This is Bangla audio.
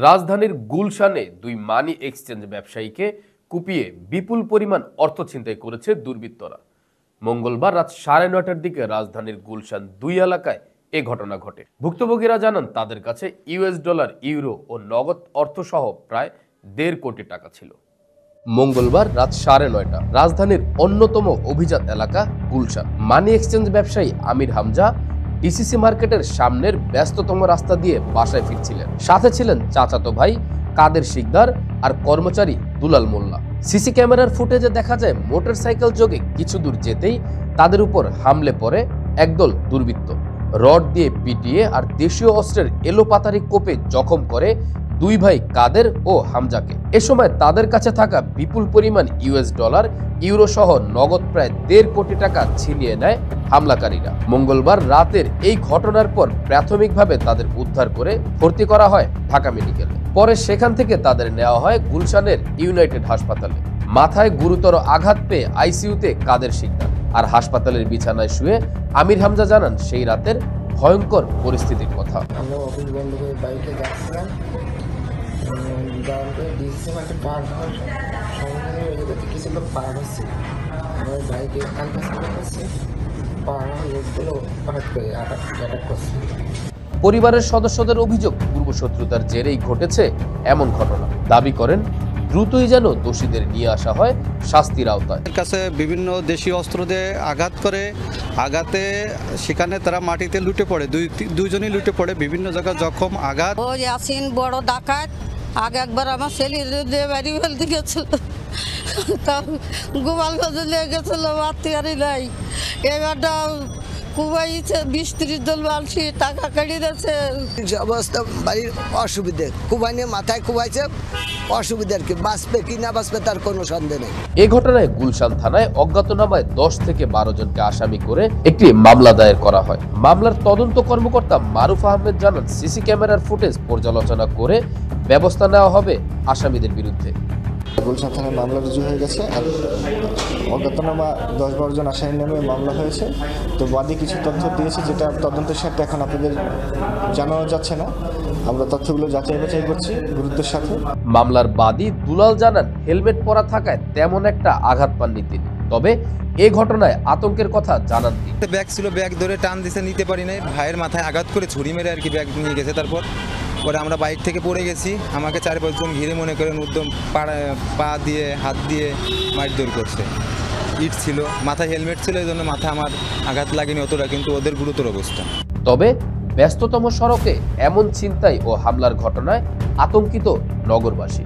রাজধানীর গুলশানে দুই মানি এক্সচেঞ্জ ব্যবসায়ীকে কুপিয়ে বিপুল পরিমাণ অর্থ ছিনতাই করেছে দুর্বৃত্তরা। মঙ্গলবার রাত 9:30টার দিকে রাজধানীর গুলশান 2 এলাকায় এ ঘটনা ঘটে। ভুক্তভোগীরা জানান তাদের কাছে ইউএস ডলার, ইউরো ও নগদ অর্থসহ প্রায় 1.5 কোটি টাকা ছিল। মঙ্গলবার রাত 9:30 রাজধানীর অন্যতম অভিজাত এলাকা গুলশান মানি এক্সচেঞ্জ ব্যবসায়ী আমির হামজা ডিসিসি মার্কেটের সামনের ব্যস্ততম রাস্তা দিয়ে বাসায় ফিরছিলেন। সাথে ছিলেন চাচাতো ভাই কাদের শিকদার আর কর্মচারী দুলাল মোল্লা। সিসি ক্যামেরার ফুটেজে দেখা যায় মোটরসাইকেল যোগে কিছু দূর যেতেই তাদের উপর হামলে পড়ে একদল দুর্বৃত্ত। রড দিয়ে পিটিয়ে আর দেশীয় অস্ত্রের এলোপাতারি কোপে জখম করে দুই ভাই কাদের ও হামজাকে। এ সময় তাদের কাছে থাকা বিপুল পরিমাণ ইউএস ডলার, ইউরো সহ নগদ প্রায় 1.5 কোটি টাকা ছিনিয়ে নেয় হামলাকারীরা। মঙ্গলবার রাতের এই ঘটনার পর প্রাথমিকভাবে তাদের উদ্ধার করে ভর্তি করা হয় ঢাকা মেডিকেলে। পরে সেখান থেকে তাদের নেওয়া হয় গুলশানের ইউনাইটেড হাসপাতালে। মাথায় গুরুতর আঘাত পেয়ে আইসিইউতে কাদের শিকদার। আর হাসপাতালের বিছানায় শুয়ে আমির হামজা জানান সেই রাতের ভয়ঙ্কর পরিস্থিতির কথা। আমরা অফিস বন্ধ করে বাইকে যাচ্ছিলাম, ডিসিসি মার্কেট পার হওয়ার সঙ্গে কিছু লোক পার হচ্ছে, আমার বাইকে কালকে করছে, পার হওয়ার লোকগুলো হঠাৎ করে অ্যাটাক করছে। পরিবারের সদস্যদের অভিযোগ পূর্বশত্রুতার জেরেই ঘটেছে এমন ঘটনা। দাবি করেন দ্রুতই যেন দোষীদের নিয়ে আসা হয় শাস্তির আওতায়। কাছে বিভিন্ন দেশীয় অস্ত্র দিয়ে আঘাত করে, আঘাতে সেখানে তারা মাটিতে লুটে পড়ে, দুইজনই লুটে পড়ে, বিভিন্ন জায়গায় জখম আঘাত। ও ইয়াসিন বড় ডাকাত, আগে একবার আমার ছেলে দিয়ে বাড়ি ফেলতে গেছিল, তা গোপাল গজে লেগে গেছিল, আত্মীয়ারি নাই। এবারটা কুবাইছে 20-30 দল মানসি টাকা কাটিয়ে দিয়েছে। অবস্থা বাড়ির অসুবিধে, কুবাইনে মাথায় কুবাইছে, অসুবিধা আর কি, বাঁচবে কি না বাঁচবে তার কোনো সন্দেহ নেই। এই ঘটনায় গুলশান থানায় অজ্ঞাতনামায় 10 থেকে 12 জনকে আসামি করে একটি মামলা দায়ের করা হয়। মামলার তদন্ত কর্মকর্তা মারুফ আহমেদ জানান সিসি ক্যামেরার ফুটেজ পর্যালোচনা করে ব্যবস্থা নেওয়া হবে আসামিদের বিরুদ্ধে। গুলশান থানায় মামলা রুজু হয়ে গেছে, আর অজ্ঞাতনামা 10-12 জন আসামির নামে মামলা হয়েছে। তো বাদী কিছু তথ্য দিয়েছে, যেটা তদন্তের সাথে এখন আপনাদের জানানো যাচ্ছে না। আমরা তথ্যগুলো যাচাই বাছাই করছি গুরুত্বের সাথে। মামলার বাদী দুলাল জানান হেলমেট পরা থাকায় তেমন একটা আঘাত পাননি তিনি, তবে এই ঘটনায় আতঙ্কের কথা জানান তিনি। ব্যাগ ছিল, ব্যাগ ধরে টান দিছে, নিতে পারি নাই, ভাইয়ের মাথায় আঘাত করে ছুরি মেরে আর কি ব্যাগ নিয়ে গেছে। তারপর পরে আমরা বাইক থেকে পড়ে গেছি, আমাকে 4-5 জন ঘিরে মনে করেন উদ্যম পা দিয়ে হাত দিয়ে মারধর করছে। ইট ছিল, মাথায় হেলমেট ছিল, এই জন্য মাথা আমার আঘাত লাগেনি অতটা, কিন্তু ওদের গুরুতর অবস্থা। তবে ব্যস্ততম সড়কে এমন ছিনতাই ও হামলার ঘটনায় আতঙ্কিত নগরবাসী।